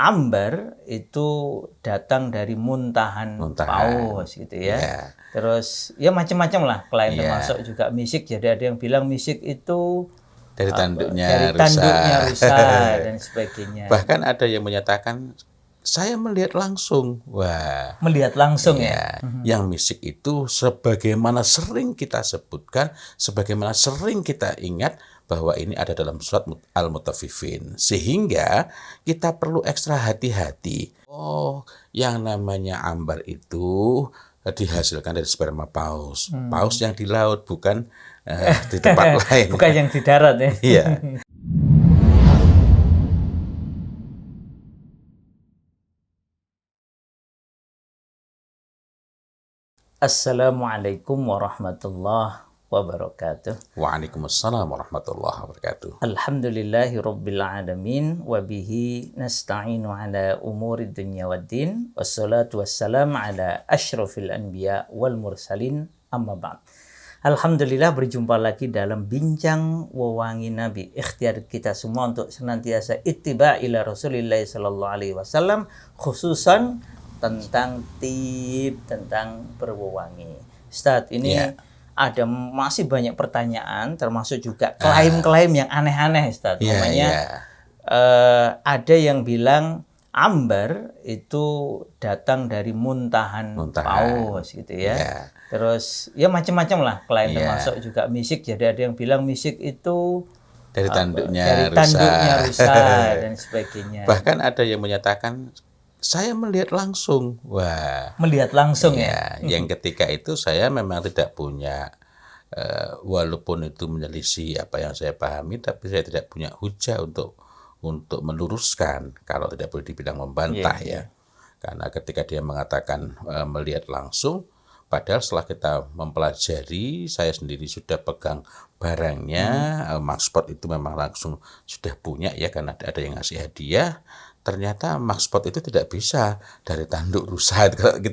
ambar itu datang dari muntahan paus gitu ya. Yeah. Terus ya macam-macam lah, klien Yeah. termasuk juga misik. Jadi ada yang bilang misik itu dari tanduknya rusa dan sebagainya. Bahkan ada yang menyatakan saya melihat langsung. Wah. Melihat langsung ya. Yang misik itu sebagaimana sering kita sebutkan, sebagaimana sering kita ingat bahwa ini ada dalam surat Al-Mutaffifin. Sehingga kita perlu ekstra hati-hati. Oh, yang namanya ambar itu dihasilkan dari sperma paus. Paus yang di laut, bukan di tempat lain. Bukan yang di darat ya. Iya. Assalamualaikum warahmatullahi wabarakatuh. Waalaikumsalam warahmatullahi wabarakatuh. Alhamdulillahi rabbil alamin wa bihi nasta'inu ala umuri dunya waddin wassalatu wassalam ala asyrafil anbiya wal mursalin amma ba'd. Alhamdulillah berjumpa lagi dalam bincang wewangi Nabi. Ikhtiar kita semua untuk senantiasa ittiba ila Rasulillah sallallahu alaihi wasallam, khususan tentang tentang berwewangi. Ustaz, ini ada masih banyak pertanyaan, termasuk juga klaim-klaim yang aneh-aneh, Ustaz. Namanya ada yang bilang ambar itu datang dari muntahan paus gitu ya. Terus ya macam-macam lah, klien termasuk juga misik. Jadi ada yang bilang misik itu dari tanduknya rusa dan sebagainya. Bahkan ada yang menyatakan saya melihat langsung. Wah. Melihat langsung ya. Yang ketika itu saya memang tidak punya, walaupun itu menyelisih apa yang saya pahami, tapi saya tidak punya hujah untuk meluruskan, kalau tidak boleh dibilang membantah ya. Karena ketika dia mengatakan melihat langsung, padahal setelah kita mempelajari, saya sendiri sudah pegang barangnya, Maxpot itu memang langsung sudah punya ya, karena ada yang ngasih hadiah. Ternyata Maxpot itu tidak bisa dari tanduk rusa itu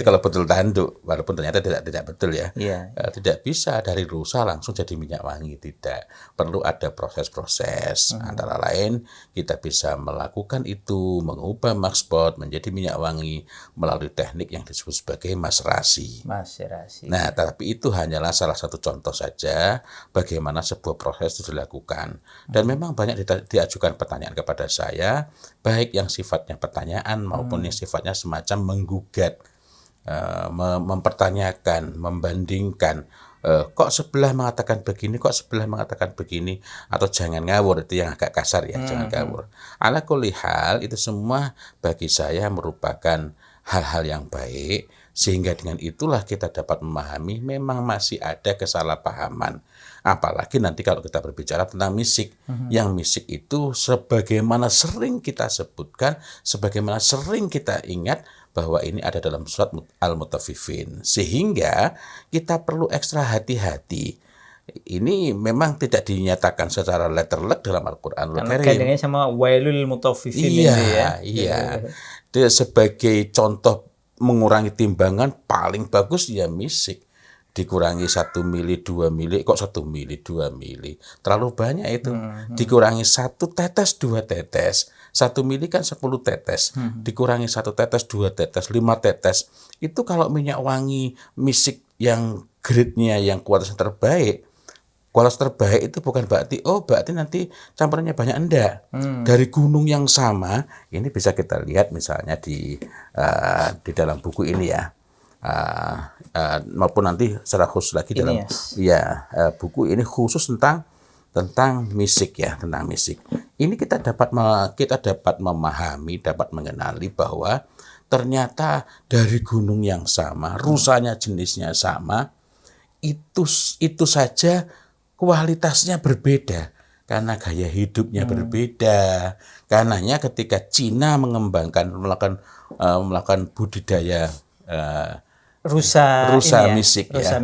kalau betul tanduk, walaupun ternyata tidak betul ya. Tidak bisa dari rusa langsung jadi minyak wangi, tidak. Perlu ada proses-proses. Antara lain kita bisa melakukan itu, mengubah Maxpot menjadi minyak wangi melalui teknik yang disebut sebagai maserasi. Nah, tapi itu hanyalah salah satu contoh saja bagaimana sebuah proses itu dilakukan. Dan memang banyak diajukan pertanyaan kepada saya, baik yang sifatnya pertanyaan maupun yang sifatnya semacam menggugat, mempertanyakan, membandingkan, kok sebelah mengatakan begini, kok sebelah mengatakan begini, atau jangan ngawur, itu yang agak kasar ya, jangan ngawur. Ala kulli hal, itu semua bagi saya merupakan hal-hal yang baik, sehingga dengan itulah kita dapat memahami memang masih ada kesalahpahaman. Apalagi nanti kalau kita berbicara tentang misik. Yang misik itu sebagaimana sering kita sebutkan, sebagaimana sering kita ingat bahwa ini ada dalam surat Al-Mutaffifin. Sehingga kita perlu ekstra hati-hati. Ini memang tidak dinyatakan secara letterlek dalam Al-Quranul Karim. Kaitannya sama wailul mutaffifin Iya. Dia sebagai contoh mengurangi timbangan paling bagus ya misik. Dikurangi 1 mili, 2 mili, kok 1 mili, 2 mili. Terlalu banyak itu. Dikurangi 1 tetes, 2 tetes. 1 mili kan 10 tetes. Dikurangi 1 tetes, 2 tetes, 5 tetes. Itu kalau minyak wangi misik yang grade-nya, yang kualitas terbaik. Kualitas terbaik itu bukan berarti nanti campurannya banyak, enggak. Dari gunung yang sama, ini bisa kita lihat misalnya di dalam buku ini ya. Maupun nanti secara khusus lagi dalam buku ini khusus tentang misik ya, tentang misik. Ini kita dapat memahami, dapat mengenali bahwa ternyata dari gunung yang sama, rusanya jenisnya sama, itu saja kualitasnya berbeda karena gaya hidupnya berbeda. Karenanya ketika Cina melakukan budidaya rusa misik ya.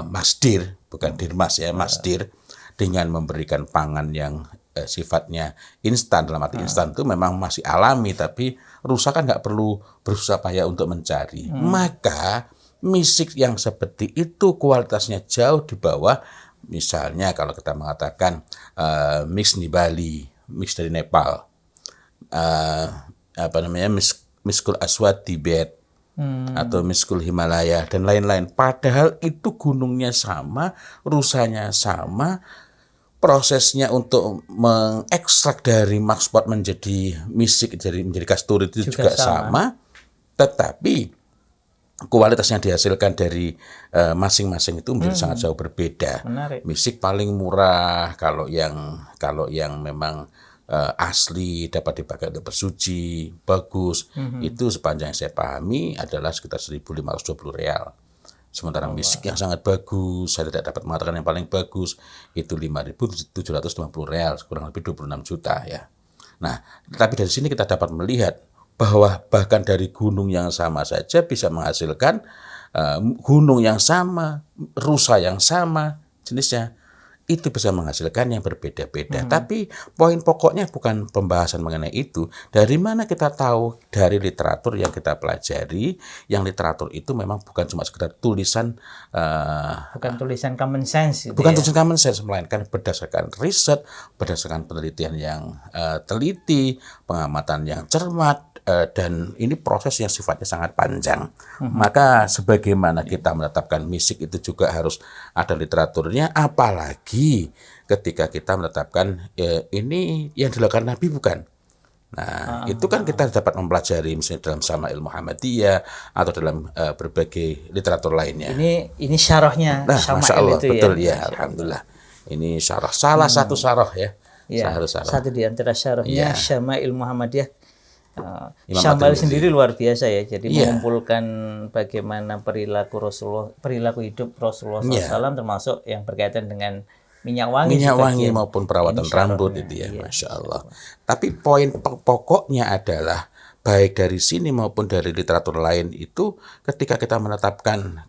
Masdir, bukan dirmas ya, masdir, dengan memberikan pangan yang sifatnya instan. Dalam arti instan itu memang masih alami, tapi rusa kan nggak perlu berusaha payah untuk mencari. Maka misik yang seperti itu kualitasnya jauh di bawah, misalnya kalau kita mengatakan mix di Bali, mix dari Nepal, Miskul Aswad Tibet atau Miskul Himalaya dan lain-lain. Padahal itu gunungnya sama, rusanya sama, prosesnya untuk mengekstrak dari Marsput menjadi misik, menjadi kasturi itu juga sama. Tetapi kualitas yang dihasilkan dari masing-masing itu menjadi sangat jauh berbeda. Menarik. Misik paling murah, kalau yang memang asli dapat dipakai untuk bersuci, bagus. Itu sepanjang yang saya pahami adalah sekitar 1.520 real. Sementara misik yang sangat bagus, saya tidak dapat mengatakan yang paling bagus, itu 5.750 real, kurang lebih 26 juta ya. Nah, tapi dari sini kita dapat melihat bahwa bahkan dari gunung yang sama saja bisa menghasilkan gunung yang sama, rusa yang sama jenisnya, itu bisa menghasilkan yang berbeda-beda. Tapi poin pokoknya bukan pembahasan mengenai itu. Dari mana kita tahu? Dari literatur yang kita pelajari, yang literatur itu memang bukan cuma sekedar tulisan, bukan tulisan common sense. Bukan tulisan common sense, melainkan berdasarkan riset, berdasarkan penelitian yang teliti, pengamatan yang cermat, dan ini proses yang sifatnya sangat panjang. Maka sebagaimana kita menetapkan misik itu juga harus ada literaturnya, apalagi ketika kita menetapkan ini yang dilakukan Nabi bukan. Nah, itu kan kita dapat mempelajari misalnya dalam Syama'il Muhammadiyah atau dalam berbagai literatur lainnya. Ini syarahnya Masya Allah, itu betul ya. Alhamdulillah. Ini syarah, salah satu syarah ya. Satu di antara syarahnya Syama'il Muhammadiyah. Syama'il sendiri luar biasa ya. Jadi mengumpulkan bagaimana perilaku hidup Rasulullah SAW, termasuk yang berkaitan dengan minyak wangi maupun perawatan rambut itu ya. Masya Allah. Tapi poin pokoknya adalah baik dari sini maupun dari literatur lain itu, ketika kita menetapkan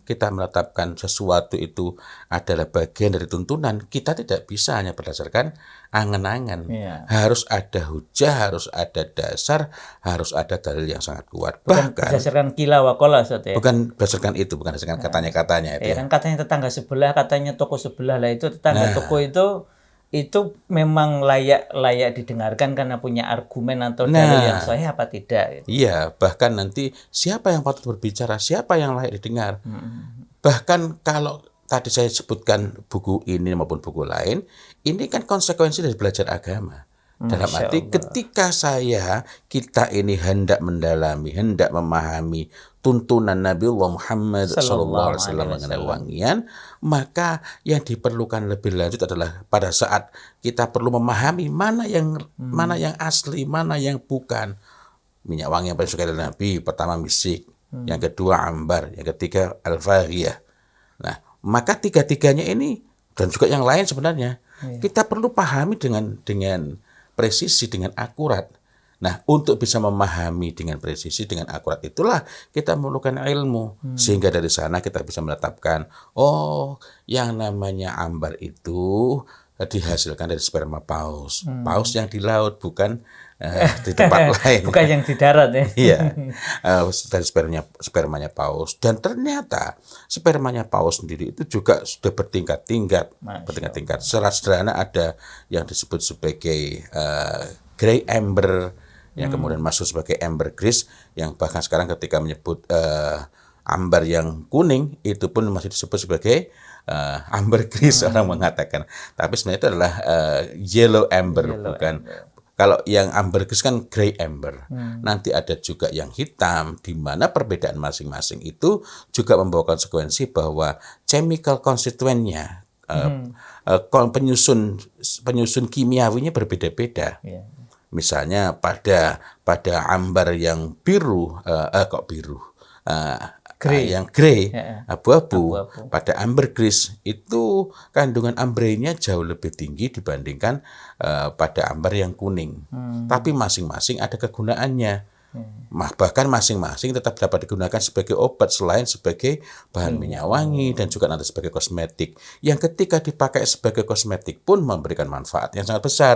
sesuatu itu adalah bagian dari tuntunan, kita tidak bisa hanya berdasarkan angan-angan. Harus ada hujah, harus ada dasar, harus ada dalil yang sangat kuat. Bukan berdasarkan kila wa qala, ya? Bukan berdasarkan itu, bukan berdasarkan katanya-katanya itu. Kan katanya tetangga sebelah, katanya toko sebelah lah, itu tetangga toko itu memang layak didengarkan karena punya argumen atau dalil yang sahih apa tidak. Iya, bahkan nanti siapa yang patut berbicara, siapa yang layak didengar. Bahkan kalau tadi saya sebutkan buku ini maupun buku lain, ini kan konsekuensi dari belajar agama. Dalam arti ketika kita ini hendak mendalami, hendak memahami tuntunan Nabiullah Muhammad SAW mengenai wangian, maka yang diperlukan lebih lanjut adalah pada saat kita perlu memahami mana yang asli, mana yang bukan. Minyak wangi yang paling suka dari Nabi, pertama misik, yang kedua ambar, yang ketiga al-faghiyah. Nah, maka tiga-tiganya ini dan juga yang lain sebenarnya kita perlu pahami dengan presisi, dengan akurat. Nah, untuk bisa memahami dengan presisi, dengan akurat itulah kita memerlukan ilmu. Sehingga dari sana kita bisa menetapkan, yang namanya ambar itu dihasilkan dari sperma paus. Paus yang di laut, bukan di tempat lain. Bukan yang di darat ya. Iya, dari spermanya paus. Dan ternyata spermanya paus sendiri itu juga sudah bertingkat-tingkat. Secara sederhana ada yang disebut sebagai grey amber, yang kemudian masuk sebagai ambergris, yang bahkan sekarang ketika menyebut ambar yang kuning itu pun masih disebut sebagai ambergris, orang mengatakan. Tapi sebenarnya itu adalah yellow amber, bukan. Kalau yang ambergris kan grey amber. Nanti ada juga yang hitam, di mana perbedaan masing-masing itu juga membawa konsekuensi bahwa chemical constituent-nya, penyusun kimiawinya berbeda-beda. Misalnya pada ambar yang biru, yang grey, abu-abu, pada ambergris itu kandungan ambreinnya jauh lebih tinggi dibandingkan pada ambar yang kuning. Tapi masing-masing ada kegunaannya. Bahkan masing-masing tetap dapat digunakan sebagai obat selain sebagai bahan minyak wangi dan juga nanti sebagai kosmetik. Yang ketika dipakai sebagai kosmetik pun memberikan manfaat yang sangat besar.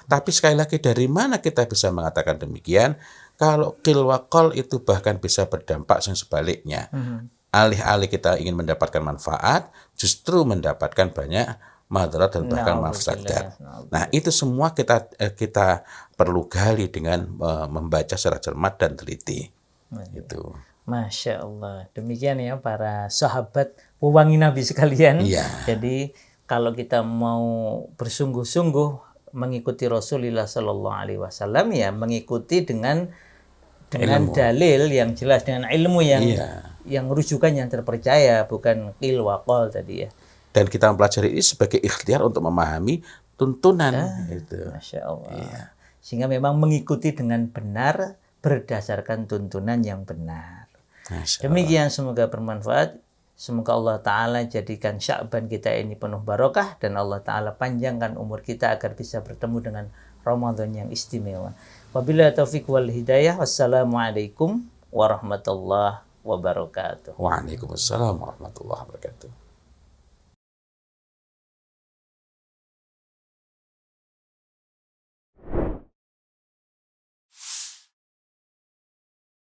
Tapi sekali lagi, dari mana kita bisa mengatakan demikian? Kalau qil wa qal itu bahkan bisa berdampak yang sebaliknya. Alih-alih kita ingin mendapatkan manfaat, justru mendapatkan banyak madarat dan bahkan mafsadat. Nah, itu semua kita perlu gali dengan membaca secara cermat dan teliti. Itu. Masya Allah. Demikian ya para sahabat pewangi Nabi sekalian. Iya. Jadi kalau kita mau bersungguh-sungguh mengikuti Rasulullah Sallallahu Alaihi Wasallam, ya mengikuti dengan Ilmu. dalil yang jelas, dengan ilmu yang Iya. yang rujukan yang terpercaya, bukan qil wa qal tadi ya. Dan kita mempelajari ini sebagai ikhtiar untuk memahami tuntunan. Itu. Masya Allah. Iya. Sehingga memang mengikuti dengan benar berdasarkan tuntunan yang benar. Masya Allah. Demikian, semoga bermanfaat. Semoga Allah Ta'ala jadikan Sya'ban kita ini penuh barokah, dan Allah Ta'ala panjangkan umur kita agar bisa bertemu dengan Ramadan yang istimewa. Wabillahi taufiq wal hidayah. Wassalamualaikum warahmatullahi wabarakatuh. Waalaikumsalam warahmatullahi wabarakatuh.